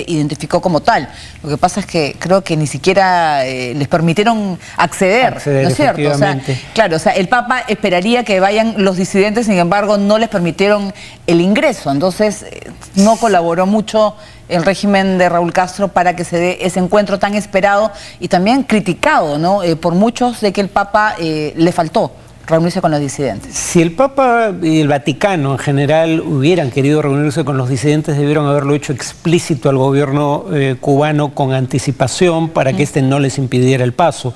identificó como tal. Lo que pasa es que creo que ni siquiera les permitieron acceder, ¿no es cierto? O sea, claro, o sea, el Papa esperaría que vayan los disidentes, sin embargo, no les permitieron el ingreso. Entonces, no colaboró mucho el régimen de Raúl Castro para que se dé ese encuentro tan esperado y también criticado, ¿no? Por muchos, de que el Papa le faltó reunirse con los disidentes. Si el Papa y el Vaticano en general hubieran querido reunirse con los disidentes, debieron haberlo hecho explícito al gobierno cubano con anticipación para que éste no les impidiera el paso,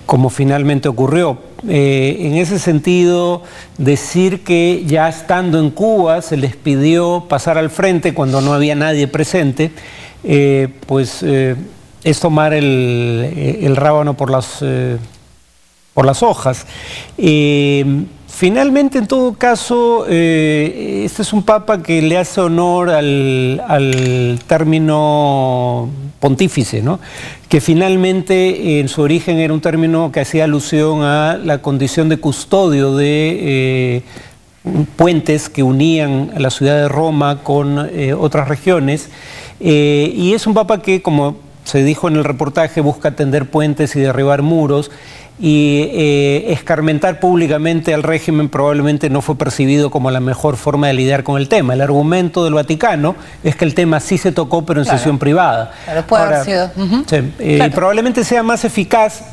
como finalmente ocurrió. En ese sentido, decir que ya estando en Cuba se les pidió pasar al frente cuando no había nadie presente, es tomar el rábano por las hojas. Finalmente, en todo caso, este es un papa que le hace honor al término pontífice, ¿no? Que finalmente en su origen era un término que hacía alusión a la condición de custodio de puentes que unían a la ciudad de Roma con otras regiones, y es un papa que, como se dijo en el reportaje, busca tender puentes y derribar muros, y escarmentar públicamente al régimen probablemente no fue percibido como la mejor forma de lidiar con el tema. El argumento del Vaticano es que el tema sí se tocó, pero en sesión privada. Claro, puede haber sido. Claro. Probablemente sea más eficaz.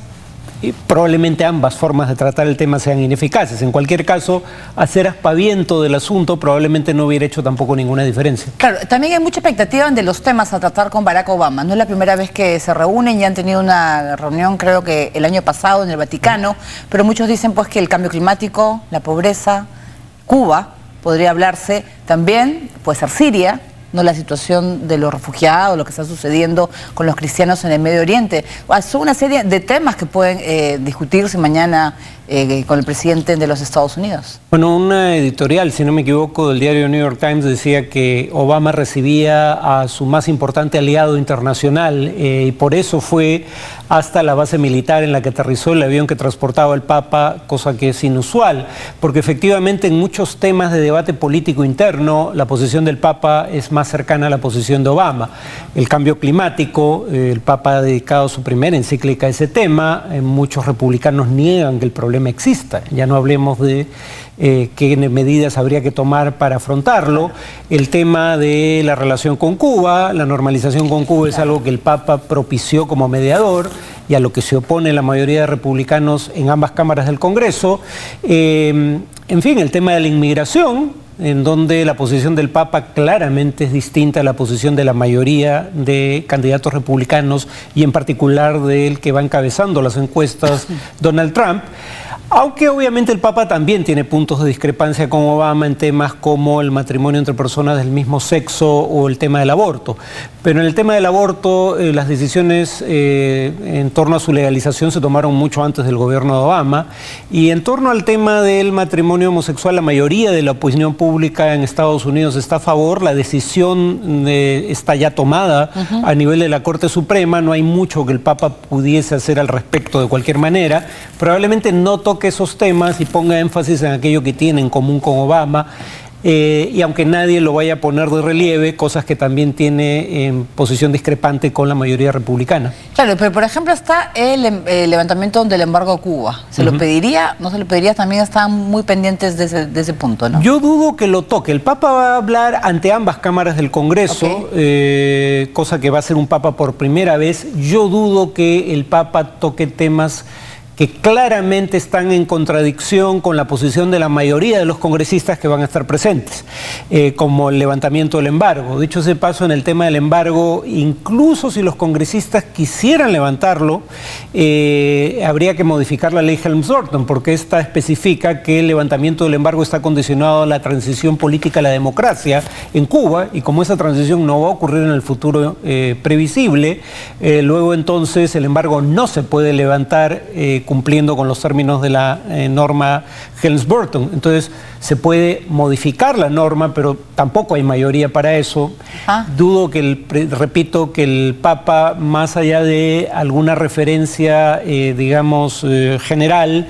Y probablemente ambas formas de tratar el tema sean ineficaces. En cualquier caso, hacer aspaviento del asunto probablemente no hubiera hecho tampoco ninguna diferencia. Claro, también hay mucha expectativa de los temas a tratar con Barack Obama. No es la primera vez que se reúnen, ya han tenido una reunión creo que el año pasado en el Vaticano, pero muchos dicen pues que el cambio climático, la pobreza, Cuba, podría hablarse también, puede ser Siria, no la situación de los refugiados, lo que está sucediendo con los cristianos en el Medio Oriente. Son una serie de temas que pueden discutirse mañana con el presidente de los Estados Unidos. Bueno, una editorial, si no me equivoco, del diario New York Times decía que Obama recibía a su más importante aliado internacional y por eso fue hasta la base militar en la que aterrizó el avión que transportaba al Papa, cosa que es inusual, porque efectivamente en muchos temas de debate político interno la posición del Papa es más cercana a la posición de Obama. El cambio climático, el Papa ha dedicado su primera encíclica a ese tema, muchos republicanos niegan que el problema exista, ya no hablemos de qué medidas habría que tomar para afrontarlo. El tema de la relación con Cuba, la normalización con Cuba es algo que el Papa propició como mediador y a lo que se opone la mayoría de republicanos en ambas cámaras del Congreso. En fin, el tema de la inmigración, en donde la posición del Papa claramente es distinta a la posición de la mayoría de candidatos republicanos y en particular del que va encabezando las encuestas, Donald Trump. Aunque obviamente el Papa también tiene puntos de discrepancia con Obama en temas como el matrimonio entre personas del mismo sexo o el tema del aborto. Pero en el tema del aborto, las decisiones en torno a su legalización se tomaron mucho antes del gobierno de Obama. Y en torno al tema del matrimonio homosexual, la mayoría de la opinión pública en Estados Unidos está a favor. La decisión está ya tomada a nivel de la Corte Suprema. No hay mucho que el Papa pudiese hacer al respecto de cualquier manera. Probablemente no toque esos temas y ponga énfasis en aquello que tiene en común con Obama, y aunque nadie lo vaya a poner de relieve, cosas que también tiene en posición discrepante con la mayoría republicana. Claro, pero por ejemplo está el levantamiento del embargo a Cuba. ¿Se lo pediría? ¿No se lo pediría? También están muy pendientes de ese punto, ¿no? Yo dudo que lo toque. El Papa va a hablar ante ambas cámaras del Congreso, cosa que va a ser un Papa por primera vez. Yo dudo que el Papa toque temas que claramente están en contradicción con la posición de la mayoría de los congresistas que van a estar presentes, como el levantamiento del embargo. Dicho sea de paso, en el tema del embargo, incluso si los congresistas quisieran levantarlo, habría que modificar la ley Helms-Burton, porque esta especifica que el levantamiento del embargo está condicionado a la transición política a la democracia en Cuba, y como esa transición no va a ocurrir en el futuro previsible, luego entonces el embargo no se puede levantar cumpliendo con los términos de la norma Helms-Burton. Entonces se puede modificar la norma, pero tampoco hay mayoría para eso. Dudo que repito, que el Papa, más allá de alguna referencia, digamos, general,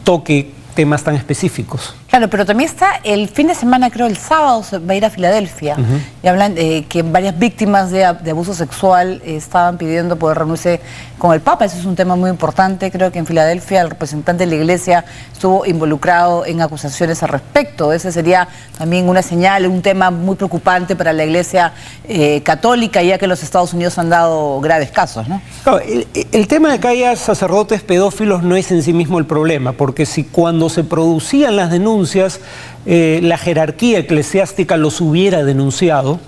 toque temas tan específicos. Claro, pero también está el fin de semana, creo el sábado, se va a ir a Filadelfia. Y hablan que varias víctimas de abuso sexual estaban pidiendo poder reunirse con el Papa. Ese es un tema muy importante. Creo que en Filadelfia el representante de la Iglesia estuvo involucrado en acusaciones al respecto. Ese sería también una señal, un tema muy preocupante para la Iglesia católica, ya que los Estados Unidos han dado graves casos, ¿no? Claro, el tema de que haya sacerdotes pedófilos no es en sí mismo el problema, porque si cuando se producían las denuncias la jerarquía eclesiástica los hubiera denunciado,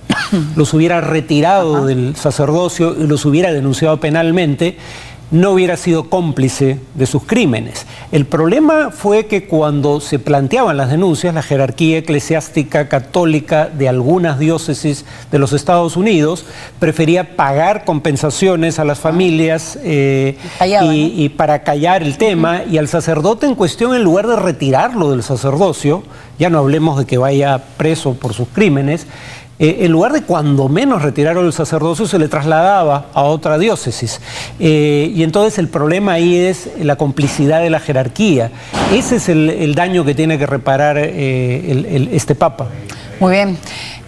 los hubiera retirado del sacerdocio y los hubiera denunciado penalmente, no hubiera sido cómplice de sus crímenes. El problema fue que cuando se planteaban las denuncias, la jerarquía eclesiástica católica de algunas diócesis de los Estados Unidos prefería pagar compensaciones a las familias y para callar el tema, y al sacerdote en cuestión, en lugar de retirarlo del sacerdocio, ya no hablemos de que vaya preso por sus crímenes, en lugar de cuando menos retirarlo del sacerdocio, se le trasladaba a otra diócesis. Y entonces el problema ahí es la complicidad de la jerarquía. Ese es el daño que tiene que reparar este Papa. Muy bien.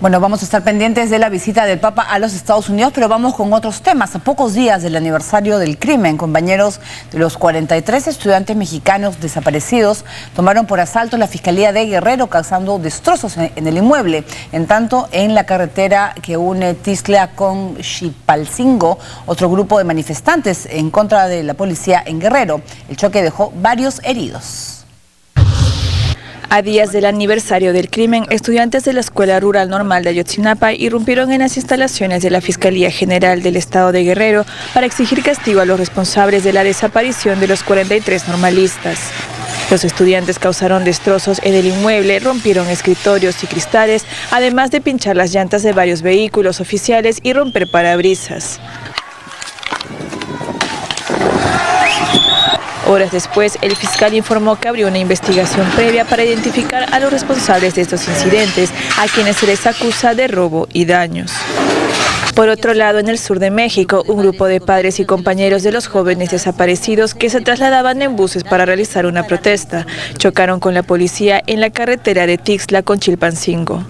Bueno, vamos a estar pendientes de la visita del Papa a los Estados Unidos, pero vamos con otros temas. A pocos días del aniversario del crimen, compañeros de los 43 estudiantes mexicanos desaparecidos tomaron por asalto la Fiscalía de Guerrero, causando destrozos en el inmueble. En tanto, en la carretera que une Tixla con Xipalcingo, otro grupo de manifestantes en contra de la policía en Guerrero. El choque dejó varios heridos. A días del aniversario del crimen, estudiantes de la Escuela Rural Normal de Ayotzinapa irrumpieron en las instalaciones de la Fiscalía General del Estado de Guerrero para exigir castigo a los responsables de la desaparición de los 43 normalistas. Los estudiantes causaron destrozos en el inmueble, rompieron escritorios y cristales, además de pinchar las llantas de varios vehículos oficiales y romper parabrisas. Horas después, el fiscal informó que abrió una investigación previa para identificar a los responsables de estos incidentes, a quienes se les acusa de robo y daños. Por otro lado, en el sur de México, un grupo de padres y compañeros de los jóvenes desaparecidos que se trasladaban en buses para realizar una protesta chocaron con la policía en la carretera de Tixla con Chilpancingo.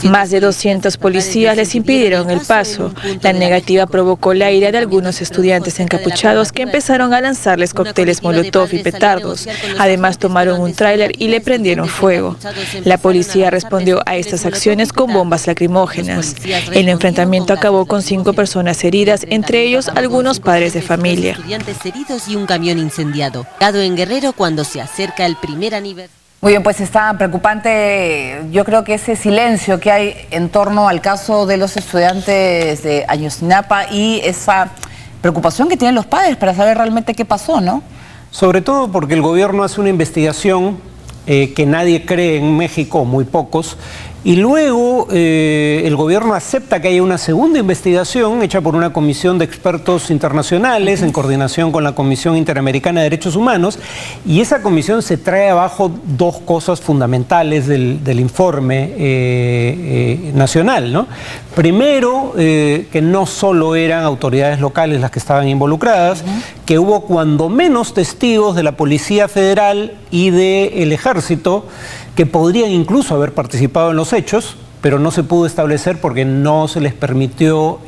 Más de 200 policías les impidieron el paso. La negativa provocó la ira de algunos estudiantes encapuchados que empezaron a lanzarles cócteles molotov y petardos. Además, tomaron un tráiler y le prendieron fuego. La policía respondió a estas acciones con bombas lacrimógenas. El enfrentamiento acabó con 5 personas heridas, entre ellos algunos padres de familia. Estudiantes heridos y un camión incendiado. Dado en Guerrero cuando se acerca el primer aniversario. Muy bien, pues está preocupante, yo creo que ese silencio que hay en torno al caso de los estudiantes de Ayotzinapa y esa preocupación que tienen los padres para saber realmente qué pasó, ¿no? Sobre todo porque el gobierno hace una investigación que nadie cree en México, muy pocos, y luego el gobierno acepta que haya una segunda investigación hecha por una comisión de expertos internacionales en coordinación con la Comisión Interamericana de Derechos Humanos, y esa comisión se trae abajo dos cosas fundamentales del informe nacional, ¿no? Primero, que no solo eran autoridades locales las que estaban involucradas, que hubo cuando menos testigos de la Policía Federal y del Ejército que podrían incluso haber participado en los hechos, pero no se pudo establecer porque no se les permitió,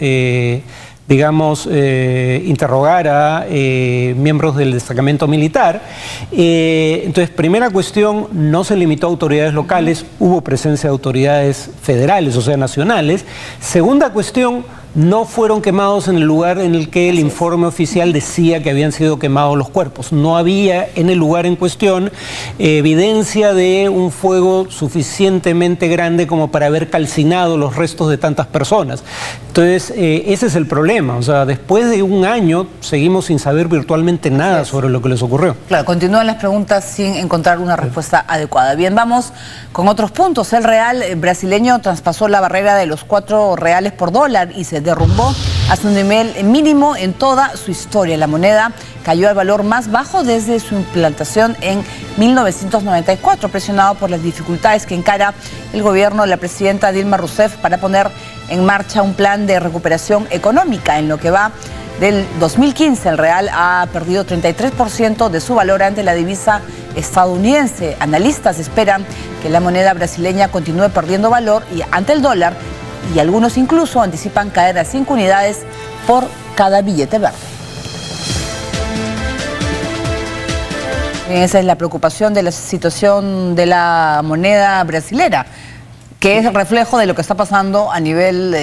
interrogar a miembros del destacamento militar. Entonces, primera cuestión, no se limitó a autoridades locales, hubo presencia de autoridades federales, o sea, nacionales. Segunda cuestión, no fueron quemados en el lugar en el que el informe oficial decía que habían sido quemados los cuerpos. No había en el lugar en cuestión evidencia de un fuego suficientemente grande como para haber calcinado los restos de tantas personas. Entonces, ese es el problema. O sea, después de un año seguimos sin saber virtualmente nada sobre lo que les ocurrió. Claro, continúan las preguntas sin encontrar una respuesta adecuada. Bien, vamos con otros puntos. El real brasileño traspasó la barrera de los 4 reales por dólar y se derrumbó hasta un nivel mínimo en toda su historia. La moneda cayó al valor más bajo desde su implantación en 1994, presionado por las dificultades que encara el gobierno de la presidenta Dilma Rousseff para poner en marcha un plan de recuperación económica. En lo que va del 2015 el real ha perdido 33% de su valor ante la divisa estadounidense. Analistas esperan que la moneda brasileña continúe perdiendo valor y ante el dólar, y algunos incluso anticipan caer a 5 unidades por cada billete verde. Esa es la preocupación de la situación de la moneda brasilera, que es reflejo de lo que está pasando a nivel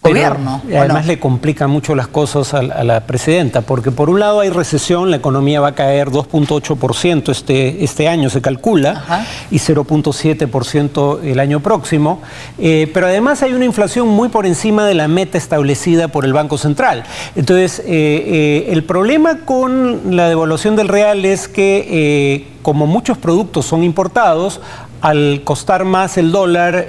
gobierno. Y además le complica mucho las cosas a la presidenta, porque por un lado hay recesión, la economía va a caer 2.8% este año, se calcula, Ajá, y 0.7% el año próximo, pero además hay una inflación muy por encima de la meta establecida por el Banco Central. Entonces, el problema con la devaluación del real es que, como muchos productos son importados, al costar más el dólar,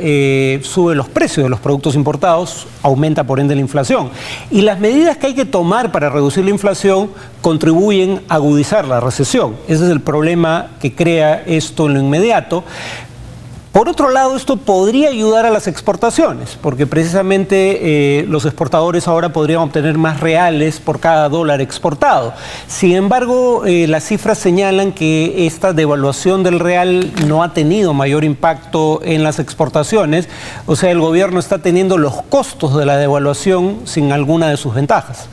sube los precios de los productos importados, aumenta por ende la inflación. Y las medidas que hay que tomar para reducir la inflación contribuyen a agudizar la recesión. Ese es el problema que crea esto en lo inmediato. Por otro lado, esto podría ayudar a las exportaciones, porque precisamente los exportadores ahora podrían obtener más reales por cada dólar exportado. Sin embargo, las cifras señalan que esta devaluación del real no ha tenido mayor impacto en las exportaciones, o sea, el gobierno está teniendo los costos de la devaluación sin alguna de sus ventajas.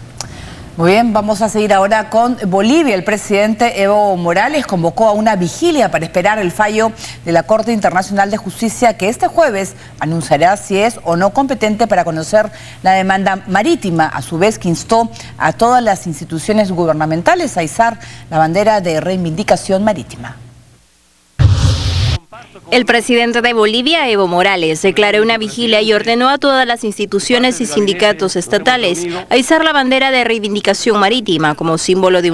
muy bien, vamos a seguir ahora con Bolivia. El presidente Evo Morales convocó a una vigilia para esperar el fallo de la Corte Internacional de Justicia, que este jueves anunciará si es o no competente para conocer la demanda marítima. A su vez, que instó a todas las instituciones gubernamentales a izar la bandera de reivindicación marítima. El presidente de Bolivia, Evo Morales, declaró una vigilia y ordenó a todas las instituciones y sindicatos estatales a izar la bandera de reivindicación marítima como símbolo de